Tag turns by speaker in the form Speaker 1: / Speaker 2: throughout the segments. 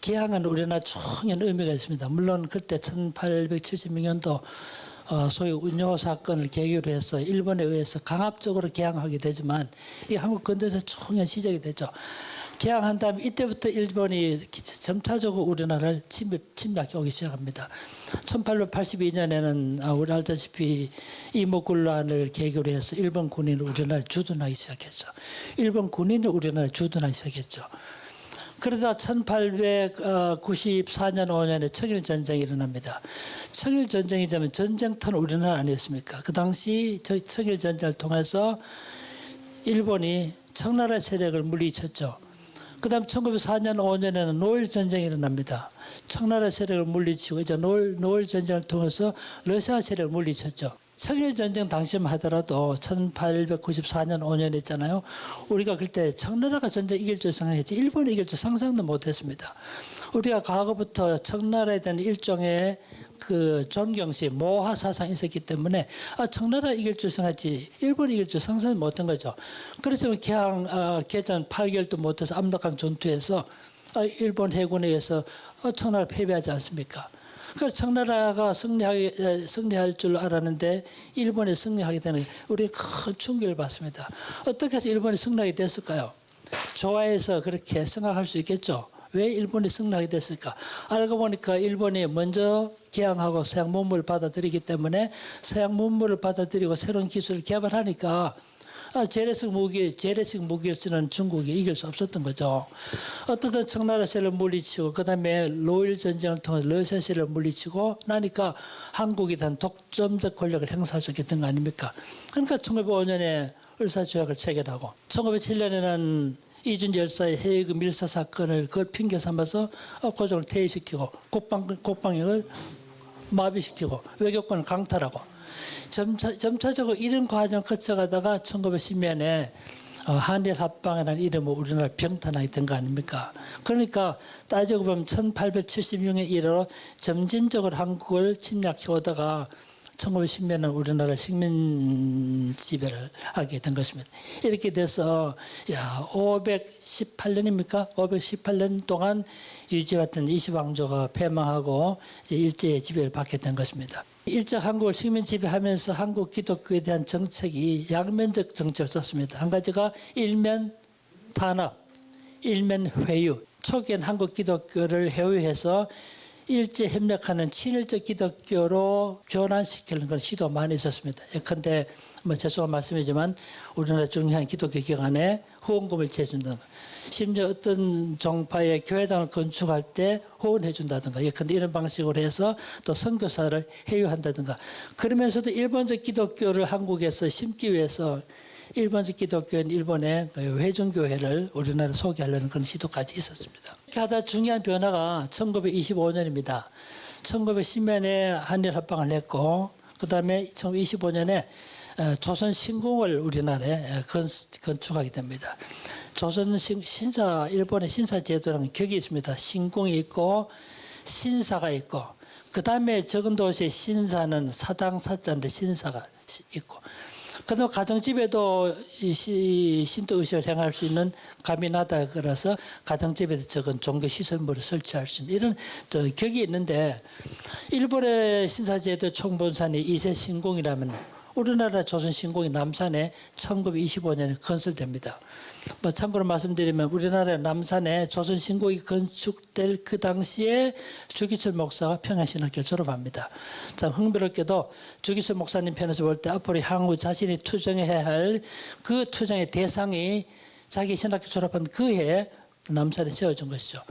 Speaker 1: 개항은 우리나라 중요한 의미가 있습니다. 물론 그때 1876년도 소위 운요 사건을 계기로 해서 일본에 의해서 강압적으로 개항하게 되지만 이 한국 근대사 중요한 시작이 되죠. 개항한 다음에 이때부터 일본이 점차적으로 우리나라를 침략해 오기 시작합니다. 1882년에는 우리 알다시피 이모군란을 계기로 해서 일본 군인이 우리나라를 주둔하기 시작했죠. 일본 군인이 우리나라를 주둔하기 시작했죠. 그러다 1894년 5년에 청일전쟁이 일어납니다. 청일전쟁이 되면 전쟁터는 우리나라 아니었습니까? 그 당시 청일전쟁을 통해서 일본이 청나라 세력을 물리쳤죠. 그 다음 1904년 5년에는 노일전쟁이 일어납니다. 청나라 세력을 물리치고 이제 노일전쟁을 통해서 러시아 세력을 물리쳤죠. 청일전쟁 당시만 하더라도 1894년 5년 했잖아요. 우리가 그때 청나라가 전쟁 이길 줄 생각했지 일본이 이길 줄 상상도 못했습니다. 우리가 과거부터 청나라에 대한 일종의 그 존경심, 모하 사상이 있었기 때문에 청나라 이길 줄 생각했지 일본이 이길 줄 상상 못한 거죠. 그래서 개전 8개월도 못해서 압록강 전투에서 일본 해군에 의해서 청나라를 패배하지 않습니까? 그래서 청나라가 승리할 줄 알았는데 일본이 승리하게 되는 우리 큰 충격을 받습니다. 어떻게 해서 일본이 승리하게 됐을까요? 좋아해서 그렇게 생각할 수 있겠죠. 왜 일본이 승리하게 됐을까? 알고 보니까 일본이 먼저 개항하고 서양 문물을 받아들이기 때문에 서양 문물을 받아들이고 새로운 기술을 개발하니까 재래식 무기를 쓰는 중국이 이길 수 없었던 거죠. 어떻든 청나라 세력을 물리치고 그다음에 노일 전쟁을 통해 러시아 세력을 물리치고 나니까 한국에 대한 독점적 권력을 행사할 수 있게 된 거 아닙니까? 그러니까 1905년에 을사조약을 체결하고 1907년에는 이준 열사의 해외 밀사 사건을 그걸 핑계 삼아서 고종을 퇴위시키고 국방력을 마비시키고 외교권을 강탈하고 점차적으로 이런 과정을 거쳐가다가 1910년에 한일 합방이라는 이름으로 우리나라 병탄하게 된 거 아닙니까? 그러니까 따지고 보면 1876년 이래로 점진적으로 한국을 침략해 오다가 1910년은 우리나라 식민 지배를 하게 된 것입니다. 이렇게 돼서 518년입니까? 518년 동안 유지했던 이시왕조가 패망하고 이제 일제의 지배를 받게 된 것입니다. 일제 한국을 식민 지배하면서 한국 기독교에 대한 정책이 양면적 정책을 썼습니다. 한 가지가 일면 탄압, 일면 회유. 초기엔 한국 기독교를 회유해서 일제 협력하는 친일적 기독교로 변환시키는 그런 시도 많이 있었습니다. 예컨대 죄송한 말씀이지만 우리나라 중요한 기독교 기관에 후원금을 제준다든가 심지어 어떤 종파의 교회당을 건축할 때 후원해 준다든가 예컨대 이런 방식으로 해서 또 선교사를 해유한다든가 그러면서도 일본적 기독교를 한국에서 심기 위해서 일본적 기독교인 일본의 회중교회를 우리나라에 소개하려는 그런 시도까지 있었습니다. 이렇게 하다 중요한 변화가 1925년입니다. 1910년에 한일 합방을 했고 그 다음에 1925년에 조선 신궁을 우리나라에 건축하게 됩니다. 조선 일본의 신사 제도라는 격이 있습니다. 신궁이 있고 신사가 있고 그 다음에 적은 도시의 신사는 사당 사자인데 신사가 있고 그다음 가정집에도 신도 의식을 행할 수 있는 가미나다 그래서 가정집에도 적은 종교 시설물을 설치할 수 있는 이런 격이 있는데 일본의 신사제도 총본산이 이세 신궁이라면 우리나라 조선 신궁이 남산에 1925년에 건설됩니다. 참고로 말씀드리면 우리나라 남산에 조선 신궁이 건축될 그 당시에 주기철 목사가 평양신학교 졸업합니다. 참 흥미롭게도 주기철 목사님 편에서 볼 때 앞으로 향후 자신이 투쟁해야 할 그 투쟁의 대상이 자기 신학교 졸업한 그 해에 남산에 세워진 것이죠.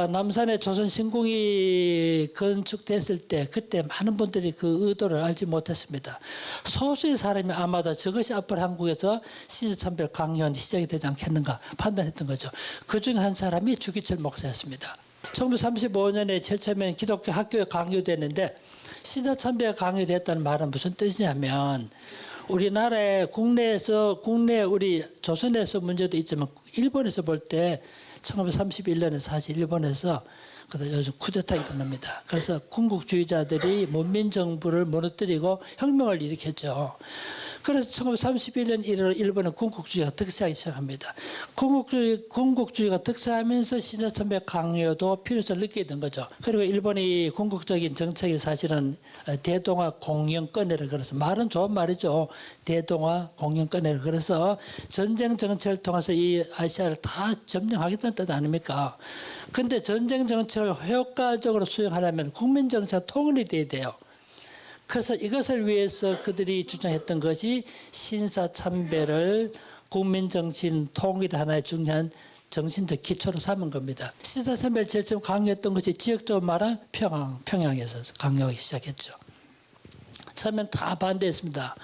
Speaker 1: 남산에 조선 신궁이 건축됐을 때 그때 많은 분들이 그 의도를 알지 못했습니다. 소수의 사람이 아마도 저것이 앞으로 한국에서 신사참배 강연이 시작이 되지 않겠는가 판단했던 거죠. 그중에 한 사람이 주기철 목사였습니다. 1935년에 제일 처음에 기독교 학교에 강요됐는데 신사참배가 강요됐다는 말은 무슨 뜻이냐면 우리나라에 국내 우리 조선에서 문제도 있지만 일본에서 볼 때 1931년에 사실 일본에서 요즘 쿠데타가 일어납니다. 그래서 군국주의자들이 문민정부를 무너뜨리고 혁명을 일으켰죠. 그래서 1931년 1월 일본은 군국주의가 득세하기 시작합니다. 군국주의가 득세하면서 신사참배 강요도 필요성을 느끼게 된 거죠. 그리고 일본이 군국적인 정책이 사실은 대동아 공영권해라 그래서 말은 좋은 말이죠. 대동아 공영권해라 그래서 전쟁 정책을 통해서 이 아시아를 다 점령하겠다는 뜻 아닙니까? 근데 전쟁 정책을 효과적으로 수행하려면 국민 정책 통일이 돼야 돼요. 그래서 이것을 위해서 그들이 주장했던 것이 신사참배를 국민정신 통일 하나의 중요한 정신적 기초로 삼은 겁니다. 신사참배를 제일 처음 강요했던 것이 지역적으로 말하면 평양에서 강요하기 시작했죠. 처음엔 다 반대했습니다.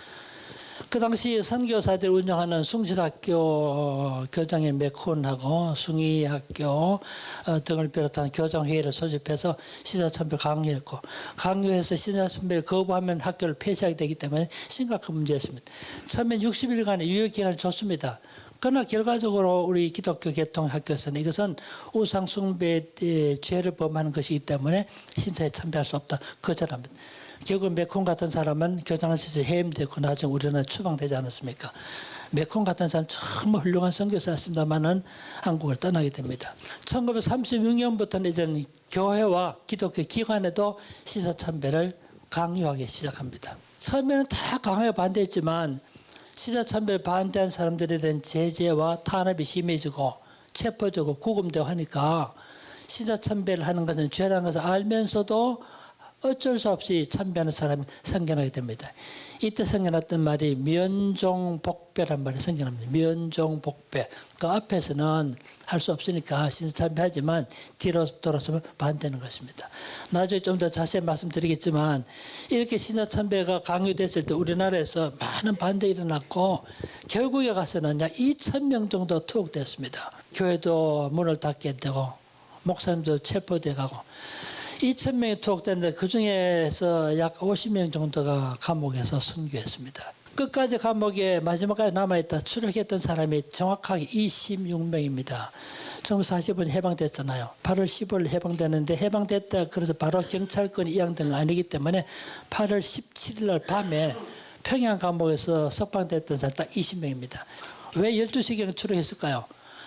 Speaker 1: 그 당시 선교사들이 운영하는 숭실학교 교장의 맥훈하고 숭이학교 등을 비롯한 교장회의를 소집해서 신사참배를 강요했고 강요해서 신사참배를 거부하면 학교를 폐쇄하게 되기 때문에 심각한 문제였습니다. 처음엔 60일간의 유효기간을 줬습니다. 그러나 결과적으로 우리 기독교 개통학교에서는 이것은 우상숭배의 죄를 범하는 것이기 때문에 신사에 참배할 수 없다. 거절합니다. 결국 맥콘 같은 사람은 교장실에서 해임되고 나중에 우리나라에 추방되지 않았습니까? 맥콘 같은 사람 정말 훌륭한 선교사였습니다만은 한국을 떠나게 됩니다. 1936년부터는 이제 교회와 기독교 기관에도 신사참배를 강요하기 시작합니다. 처음에는 다 강요에 반대했지만 신사참배를 반대한 사람들에 대한 제재와 탄압이 심해지고 체포되고 구금되고 하니까 신사참배를 하는 것은 죄라는 것을 알면서도 어쩔 수 없이 참배하는 사람이 생겨나게 됩니다. 이때 생겨났던 말이 면종복배란 말이 생겨납니다. 면종복배. 그 앞에서는 할 수 없으니까 신사참배하지만 뒤로 돌아서면 반대하는 것입니다. 나중에 좀 더 자세히 말씀드리겠지만 이렇게 신사참배가 강요됐을 때 우리나라에서 많은 반대가 일어났고 결국에 가서는 약 2,000명 정도 투옥됐습니다. 교회도 문을 닫게 되고 목사님도 체포돼 가고 2,000명이 투옥됐는데 그중에서 약 50명 정도가 감옥에서 순교했습니다. 끝까지 감옥에 마지막까지 남아있다 추록했던 사람이 정확하게 26명입니다. 1945년 해방됐잖아요. 8월 15일 해방됐는데 해방됐다 그래서 바로 경찰권이 이양된 건 아니기 때문에 8월 17일 날 밤에 평양 감옥에서 석방됐던 사람 딱 20명입니다. 왜 12시경에 추록했을까요?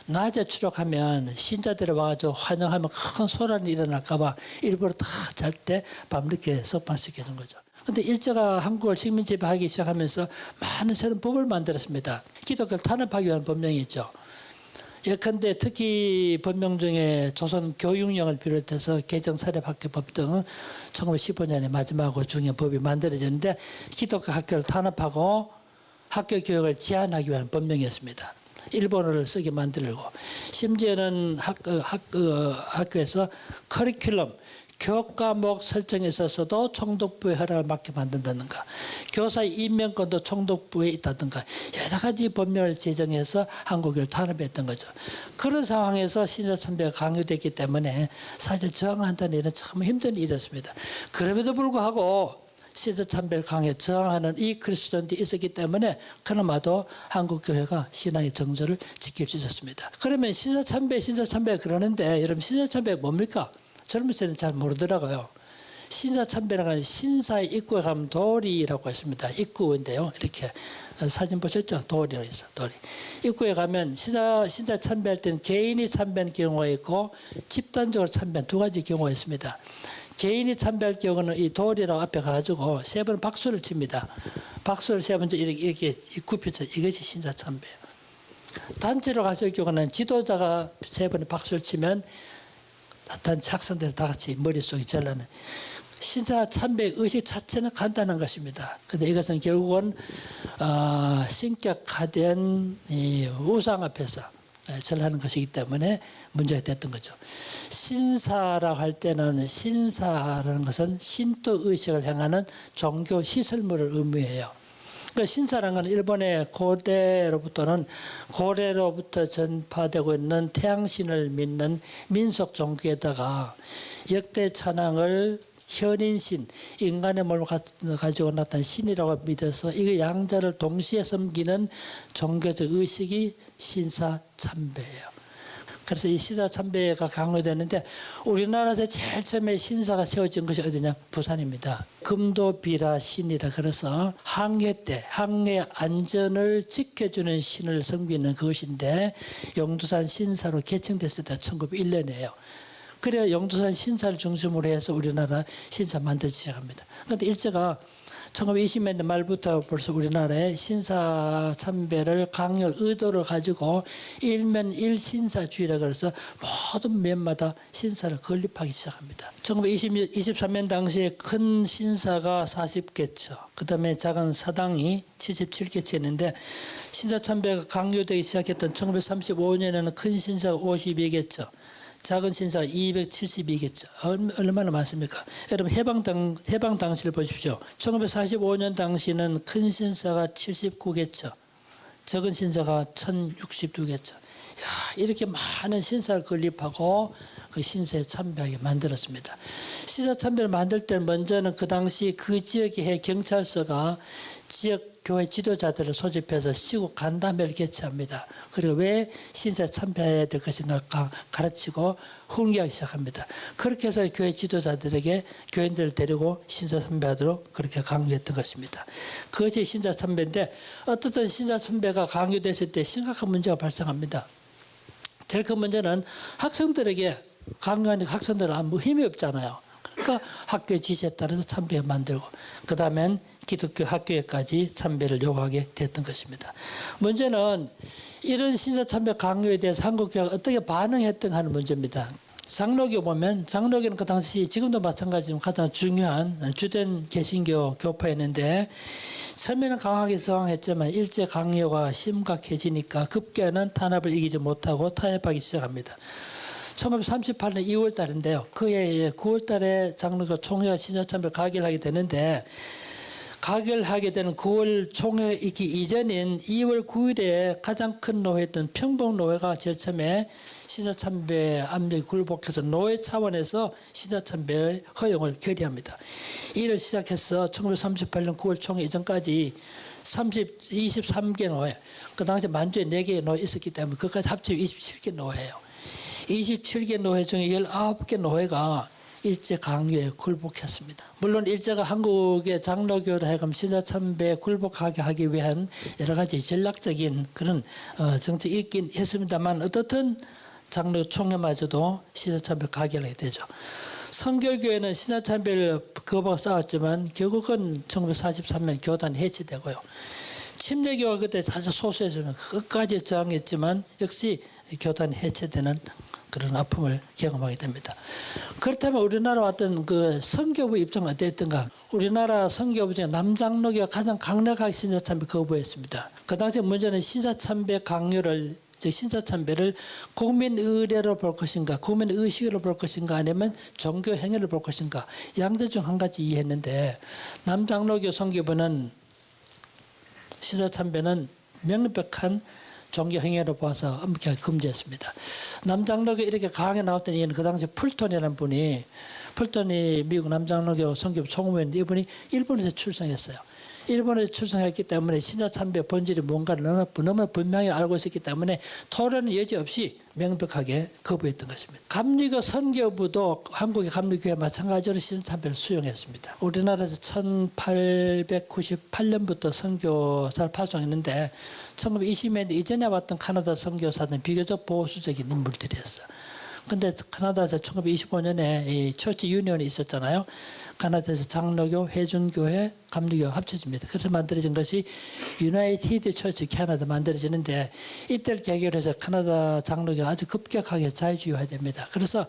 Speaker 1: 낮에 추록하면 신자들이 와가지고 환영하면 큰 소란이 일어날까 봐 일부러 다 잘 때 밤늦게 석방시켜 준 거죠. 그런데 일제가 한국을 식민지배하기 시작하면서 많은 새로운 법을 만들었습니다. 기독교를 탄압하기 위한 법령이 있죠. 예컨대 특히 법령 중에 조선 교육령을 비롯해서 개정사립학교법 등 1915년에 마지막으로 중요한 법이 만들어졌는데 기독교 학교를 탄압하고 학교 교육을 제한하기 위한 법령이었습니다. 일본어를 쓰게 만들고 심지어는 학교에서 커리큘럼 교과목 설정에 있어서도 총독부의 허락을 받게 만든다든가 교사의 임명권도 총독부에 있다든가 여러 가지 법령을 제정해서 한국을 탄압했던 거죠. 그런 상황에서 신사참배가 강요됐기 때문에 사실 저항한다는 일은 참 힘든 일이었습니다. 그럼에도 불구하고 신사참배를 강에 저항하는 이 그리스도인들이 있었기 때문에 그나마도 한국교회가 신앙의 정조를 지킬 수 있었습니다. 그러면 신사참배 그러는데 여러분 신사참배가 뭡니까? 젊은 세대는 잘 모르더라고요. 신사참배라는 건 신사의 입구에 가면 도리라고 있습니다. 입구인데요. 이렇게 사진 보셨죠? 도리라고 있어요. 도리. 입구에 가면 신사 참배할 때는 개인이 참배하는 경우가 있고 집단적으로 참배하는 두 가지 경우가 있습니다. 개인이 참배할 경우는 이 도리라고 앞에 가지고 세 번 박수를 칩니다. 박수를 세 번 이렇게 굽혀서 이것이 신사참배예요. 단체로 가실 경우는 지도자가 세 번 박수를 치면 단체 학생들 다 같이 머릿속에 전하는 신사참배 의식 자체는 간단한 것입니다. 그런데 이것은 결국은 신격화된 이 우상 앞에서 절하는 것이기 때문에 문제가 됐던 거죠. 신사라고 할 때는 신사라는 것은 신도 의식을 행하는 종교 시설물을 의미해요. 신사라는 건 일본의 고래로부터 전파되고 있는 태양신을 믿는 민속 종교에다가 역대 천왕을 현인신, 인간의 몸을 가지고 나타난 신이라고 믿어서 이 양자를 동시에 섬기는 종교적 의식이 신사참배예요. 그래서 이 신사 참배가 강요되는데 우리나라에서 제일 처음에 신사가 세워진 것이 어디냐? 부산입니다. 금도비라 신이라 그래서 항해 때 항해 안전을 지켜주는 신을 섬기는 그것인데 영도산 신사로 개칭됐을 때 1901년이에요. 그래야 영도산 신사를 중심으로 해서 우리나라 신사 만들기 시작합니다. 그런데 일제가 1920년대 말부터 벌써 우리나라에 신사 참배를 강요 의도를 가지고 일면 일신사주의라 그래서 모든 면마다 신사를 건립하기 시작합니다. 1923년 당시에 큰 신사가 40개처, 그다음에 작은 사당이 77개처였는데 신사 참배가 강요되기 시작했던 1935년에는 큰 신사가 52개처, 작은 신사가 272개죠. 얼마나 많습니까? 여러분 해방 당시를 보십시오. 1945년 당시는 큰 신사가 79개죠. 작은 신사가 1062개죠. 이렇게 많은 신사를 건립하고 그 신사에 참배하게 만들었습니다. 신사 참배를 만들 때는 먼저는 그 당시 그 지역의 경찰서가 지역 교회 지도자들을 소집해서 시국 간담회를 개최합니다. 그리고 왜 신사에 참배해야 될 것인가 가르치고 훈계하기 시작합니다. 그렇게 해서 교회 지도자들에게 교인들을 데리고 신사 참배하도록 그렇게 강요했던 것입니다. 그것이 신사 참배인데 어떻든 신사 참배가 강요됐을 때 심각한 문제가 발생합니다. 제일 큰 문제는 학생들에게 강요하니까 학생들은 아무 힘이 없잖아요. 그러니까 학교의 지시에 따라서 참배를 만들고 그 다음엔 기독교 학교에까지 참배를 요구하게 됐던 것입니다. 문제는 이런 신사 참배 강요에 대해서 한국교회가 어떻게 반응했던가 하는 문제입니다. 장로교 보면 장로교는 그 당시 지금도 마찬가지지만 가장 중요한 주된 개신교 교파였는데 처음에는 강하게 저항했지만 일제 강요가 심각해지니까 급기야는 탄압을 이기지 못하고 타협하기 시작합니다. 1938년 2월 달인데요. 그해 9월 달에 장로교 총회가 신사 참배를 가결하게 되는데 가결하게 되는 9월 총회 있기 이전인 2월 9일에 가장 큰 노회였던 평봉노회가 제일 처음에 신사참배 압력이 굴복해서 노회 차원에서 신사참배 허용을 결의합니다. 이를 시작해서 1938년 9월 총회 이전까지 23개 노회, 그 당시 만주에 4개의 노회 있었기 때문에 그것까지 합치면 27개 노회예요. 27개 노회 중에 19개 노회가 일제 강요에 굴복했습니다. 물론 일제가 한국의 장로교를 하여금 신사참배에 굴복하게 하기 위한 여러 가지 전략적인 그런 정책이 있긴 했습니다만 어떻든 장로 총회마저도 신사참배 가결하게 되죠. 성결교회는 신사참배를 거부하고 싸웠지만 결국은 1943년 교단이 해체되고요. 침례교가 그때 사실 소수였지만 끝까지 저항했지만 역시 교단이 해체되는 그런 아픔을 경험하게 됩니다. 그렇다면 우리나라 왔던 그 선교부 입장은 어땠던가? 우리나라 선교부 중에 남장로교가 가장 강력하게 신사참배 거부했습니다. 그 당시 문제는 신사참배 강요를 신사참배를 국민의례로 볼 것인가 국민의식으로 볼 것인가 아니면 종교행위를 볼 것인가 양자 중 한 가지 이해했는데 남장로교 선교부는 신사참배는 명백한 종교행위로 봐서 엄격하게 금지했습니다. 남장로교 이렇게 강하게 나왔던 이유는 그 당시 풀톤이라는 분이 풀톤이 미국 남장로교 선교부 총무였는데 이분이 일본에서 출생했어요. 일본에서 출생했기 때문에 신사참배 본질이 뭔가를 너무 분명히 알고 있었기 때문에 토론은 여지없이 명백하게 거부했던 것입니다. 감리교 선교부도 한국의 감리교회 마찬가지로 신사참배를 수용했습니다. 우리나라에서 1898년부터 선교사를 파송했는데 1920년대 이전에 왔던 카나다 선교사들은 비교적 보수적인 인물들이었어요. 근데 카나다에서 1925년에 이 처치 유니온이 있었잖아요. 카나다에서 장로교, 회중교회, 감리교 합쳐집니다. 그래서 만들어진 것이 유나이티드 처치 캐나다 만들어지는데 이때를 계기로 해서 카나다 장로교가 아주 급격하게 자유주의화됩니다. 그래서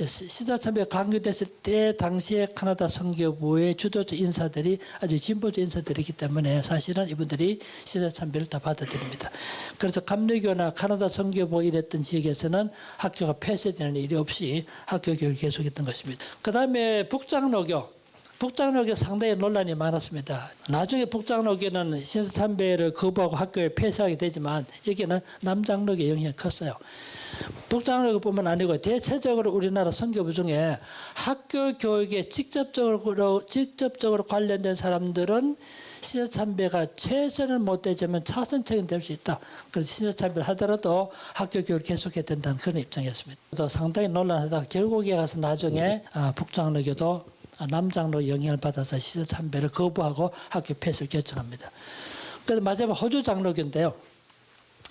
Speaker 1: 신사참배가 강요됐을 때 당시에 카나다 선교부의 주도적 인사들이 아주 진보적 인사들이기 때문에 사실은 이분들이 신사참배를 다 받아들입니다. 그래서 감리교나 카나다 선교부 이랬던 지역에서는 학교가 폐쇄되는 일이 없이 학교 교육을 계속했던 것입니다. 그 다음에 북장로교 북장로교 상당히 논란이 많았습니다. 나중에 북장로교는 신사참배를 거부하고 학교에 폐쇄하게 되지만 여기는 남장로교 영향이 컸어요. 북장로교뿐만 아니고 대체적으로 우리나라 선교부 중에 학교 교육에 직접적으로 관련된 사람들은 신사참배가 최선을 못 되지만 차선책은 될 수 있다. 그래서 신사참배를 하더라도 학교 교육을 계속해야 된다는 그런 입장이었습니다. 또 상당히 논란하다가 결국에 가서 나중에 북장로교도 남장로 영향을 받아서 신사참배를 거부하고 학교 폐쇄를 결정합니다. 그래서 마지막 호주 장로교인데요.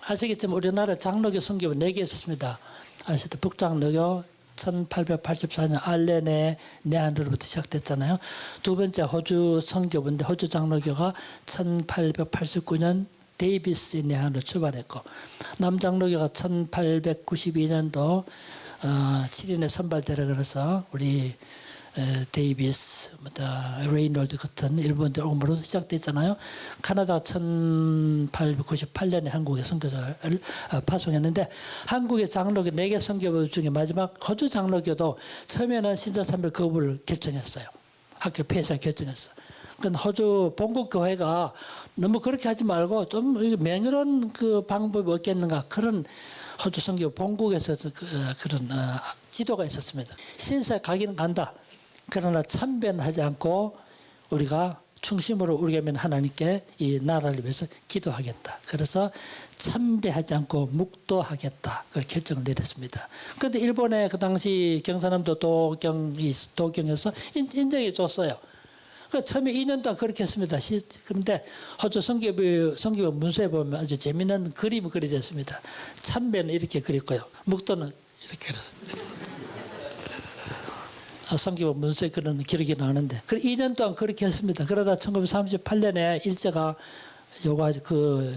Speaker 1: 아시겠지만 우리나라 장로교 선교부 4개 있었습니다. 아시죠? 북장로교 1884년 알렌의 내한으로부터 시작됐잖아요. 두 번째 호주 선교부인데 호주 장로교가 1889년 데이비스 내한으로 출발했고 남장로교가 1892년도 7인의 선발대라 그래서 우리 데이비스, 레이놀드 같은 일본들 오므로 시작됐잖아요. 카나다가 1898년에 한국에 선교사를 파송했는데 한국의 장로교 4개 선교부 중에 마지막 호주 장로교도 처음에는 신사참배 거부를 결정했어요. 학교 폐쇄 결정했어요. 그건 호주 본국 교회가 너무 그렇게 하지 말고 좀 맹렬한 그 방법이 없겠는가 그런 호주 선교 본국에서 그런 지도가 있었습니다. 신사에 가기는 간다. 그러나 참배는 하지 않고 우리가 충심으로 우리가 믿는 하나님께 이 나라를 위해서 기도하겠다. 그래서 참배하지 않고 묵도하겠다. 그 결정을 내렸습니다. 그런데 일본의 그 당시 경상남도 도경에서 인정해 줬어요. 처음에 2년 동안 그렇게 했습니다. 그런데 호주 선교부 문서에 보면 아주 재미있는 그림이 그려져 있습니다. 참배는 이렇게 그렸고요. 묵도는 이렇게 그렸습니다. 선교부 문서에 그런 기록이 나는데 2년 동안 그렇게 했습니다. 그러다 1938년에 일제가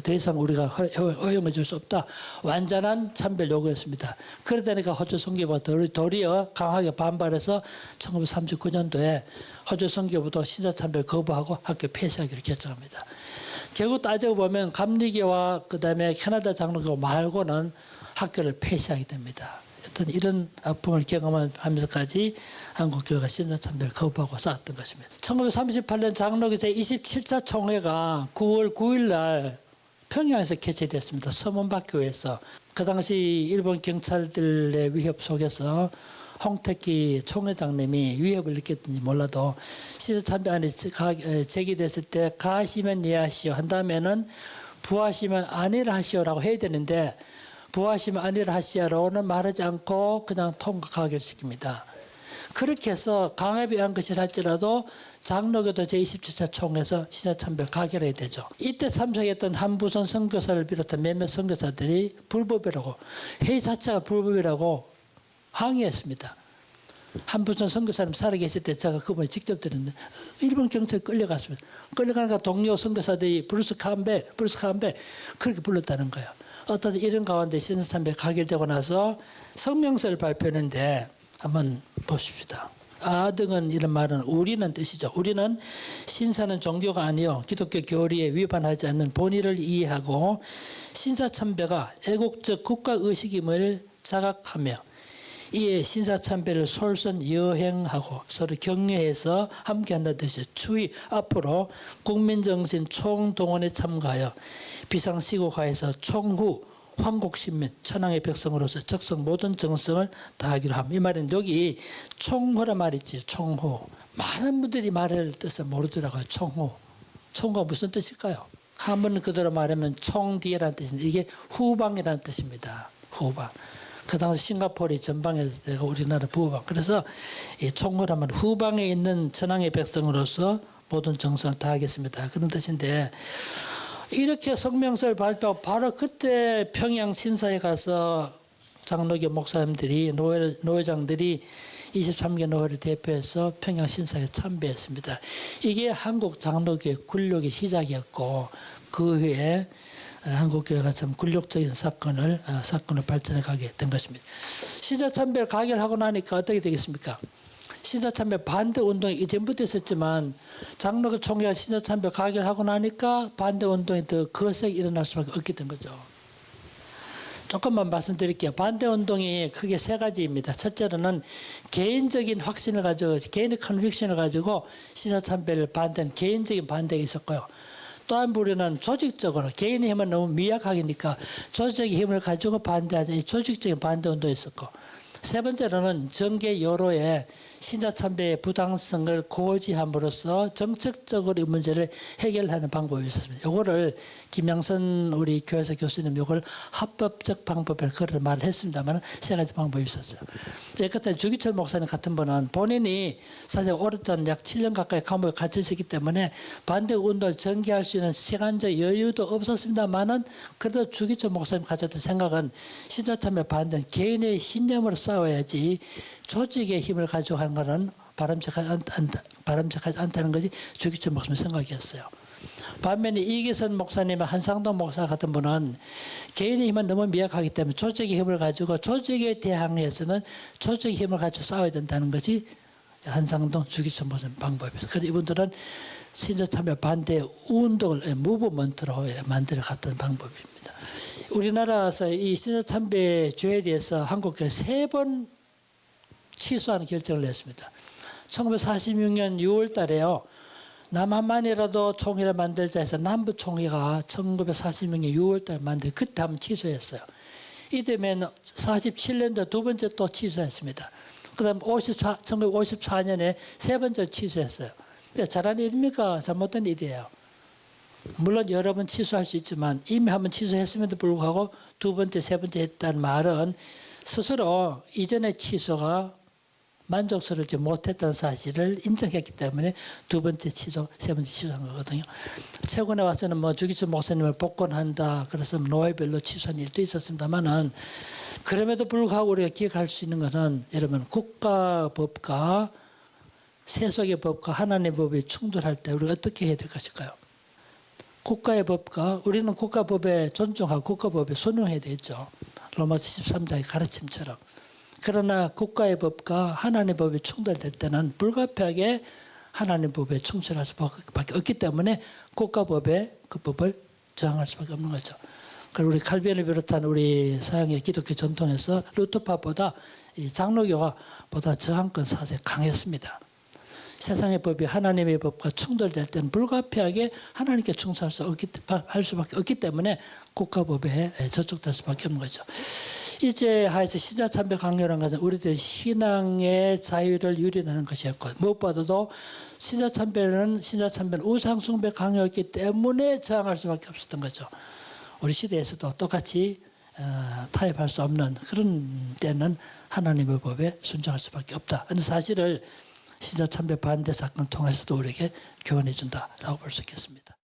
Speaker 1: 더 이상 우리가 허용해 줄 수 없다. 완전한 참배를 요구했습니다. 그러다니까 호주 선교부가 도리어 강하게 반발해서 1939년도에 호주 선교부도 신사참배를 거부하고 학교 폐쇄하기로 결정합니다. 결국 따지고 보면 감리교와 그다음에 캐나다 장로교 말고는 학교를 폐쇄하게 됩니다. 어떤 이런 아픔을 경험하면서까지 한국교회가 신사참배를 거부하고 싸웠던 것입니다. 1938년 장로교 제27차 총회가 9월 9일 날 평양에서 개최됐습니다. 서문박교회에서. 그 당시 일본 경찰들의 위협 속에서 홍택기 총회장님이 위협을 느꼈든지 몰라도 신사참배안이 제기됐을 때 가하시면 예하시오 한 다음에는 부하시면 아니라 하시오라고 해야 되는데 부하시면 아니라 하시오라고는 말하지 않고 그냥 통과하기를 시킵니다. 그렇게 해서 강압이 한 것이라 할지라도 장로교도 제27차 총회에서 신사참배를 가결해야 되죠. 이때 참석했던 한부선 선교사를 비롯한 몇몇 선교사들이 불법이라고 회의 자체가 불법이라고 항의했습니다. 한부선 선교사님 살아계실 때 제가 그분이 직접 들었는데 일본 경찰에 끌려갔습니다. 끌려가니까 동료 선교사들이 브루스 캄베 그렇게 불렀다는 거예요. 어떤 이런 가운데 신사참배 가결되고 나서 성명서를 발표했는데 한번 보십시다. 아등은 이런 말은 우리는 뜻이죠. 우리는 신사는 종교가 아니요 기독교 교리에 위반하지 않는 본의를 이해하고 신사참배가 애국적 국가의식임을 자각하며 이에 신사참배를 솔선 여행하고 서로 격려해서 함께한다는 뜻이죠. 추위 앞으로 국민정신 총동원에 참가하여 비상시국하에서 총후 황국신민 천황의 백성으로서 적성 모든 정성을 다하기로 함. 이 말은 여기 총후란 말이 있지. 총후. 많은 분들이 말을 뜻을 모르더라고요. 총후. 총후가 무슨 뜻일까요? 한번 그대로 말하면 총 뒤에라는 뜻인데 이게 후방이라는 뜻입니다. 후방. 그 당시 싱가포르이 전방에서 내가 우리나라 부방. 그래서 이 총후란 말은 후방에 있는 천황의 백성으로서 모든 정성을 다하겠습니다. 그런 뜻인데 이렇게 성명서를 발표하고 바로 그때 평양 신사에 가서 장로교 목사님들이 노회장들이 23개 노회를 대표해서 평양 신사에 참배했습니다. 이게 한국 장로교의 굴욕의 시작이었고 그 후에 한국교회가 참 굴욕적인 사건을 발전해 가게 된 것입니다. 신사참배를 가결하고 나니까 어떻게 되겠습니까? 신사참배 반대 운동이 이전부터 있었지만 장로교 총회가 신사참배 가결하고 나니까 반대 운동이 더 거세게 일어날 수밖에 없게 된 거죠. 조금만 말씀드릴게요. 반대 운동이 크게 세 가지입니다. 첫째로는 개인적인 확신을 가지고 개인의 컨빅션을 가지고 신사참배를 반대하는 개인적인 반대가 있었고요. 또 한 부류는 조직적으로 개인의 힘은 너무 미약하니까 조직의 힘을 가지고 반대하자 이 조직적인 반대 운동이 있었고 세 번째로는 정계 여로에 신사참배의 부당성을 고지함으로써 정책적으로 이 문제를 해결하는 방법이 있었습니다. 이거를 김양선 우리 교회에서 교수님 이걸 합법적 방법을 그런 말을 했습니다만 세 가지 방법이 있었어요. 그때 주기철 목사님 같은 분은 본인이 사실 오랫동안 약 7년 가까이 감옥에 갇혀 있었기 때문에 반대 운동을 전개할 수 있는 시간적 여유도 없었습니다만은 그래도 주기철 목사님 가졌던 생각은 신사참배 반대는 개인의 신념으로 싸워야지 조직의 힘을 가지고 하는 것은 바람직하지 않다는 것이 주기철 목사님 생각이었어요. 반면에 이기선 목사님과 한상동 목사 같은 분은 개인의 힘은 너무 미약하기 때문에 조직의 힘을 가지고 조직에 대항해서는 조직의 힘을 가지고 싸워야 된다는 것이 한상동 주기철 목사님 방법이었어요. 그래서 이분들은 신사참배 반대 운동을 무브먼트로 만들어 갔던 방법입니다. 우리나라에서 이 신사참배 죄에 대해서 한국교회 3번 취소하는 결정을 냈습니다. 1946년 6월 달에요. 남한만이라도 총회를 만들자 해서 남부총회가 1946년 6월 달에 그때 한번 취소했어요. 이듬해 47년도 두 번째 또 취소했습니다. 그 다음 1954년에 세 번째 취소했어요. 잘한 일입니까? 잘못된 일이에요. 물론 여러 번 취소할 수 있지만 이미 한번 취소했음에도 불구하고 두 번째, 세 번째 했다는 말은 스스로 이전의 취소가 만족스럽지 못했다는 사실을 인정했기 때문에 두 번째 취소, 세 번째 취소한 거거든요. 최근에 와서는 주기철 목사님을 복권한다. 그래서 노예별로 취소한 일도 있었습니다만은 그럼에도 불구하고 우리가 기억할 수 있는 것은 여러분 국가법과 세속의 법과 하나님의 법이 충돌할 때 우리가 어떻게 해야 될 것일까요? 국가의 법과 우리는 국가법에 존중하고 국가법에 순응해야 되겠죠. 로마서 13장의 가르침처럼. 그러나 국가의 법과 하나님의 법이 충돌될 때는 불가피하게 하나님의 법에 충실할 수밖에 없기 때문에 국가법에 그 법을 저항할 수밖에 없는 거죠. 그리고 우리 칼빈을 비롯한 우리 서양의 기독교 전통에서 루터파보다 이 장로교가 보다 저항권 사상이 강했습니다. 세상의 법이 하나님의 법과 충돌될 때는 불가피하게 하나님께 충성할 수밖에 없기 때문에 국가법에 저촉될 수밖에 없는 거죠. 일제하에서 신사참배 강요라는 것은 우리들 신앙의 자유를 유린하는 것이었고 무엇보다도 신사참배는 우상숭배 강요였기 때문에 저항할 수밖에 없었던 거죠. 우리 시대에서도 똑같이 타협할 수 없는 그런 때는 하나님의 법에 순종할 수밖에 없다. 하는 사실을 신사참배 반대 사건을 통해서도 우리에게 교훈해 준다라고 볼 수 있겠습니다.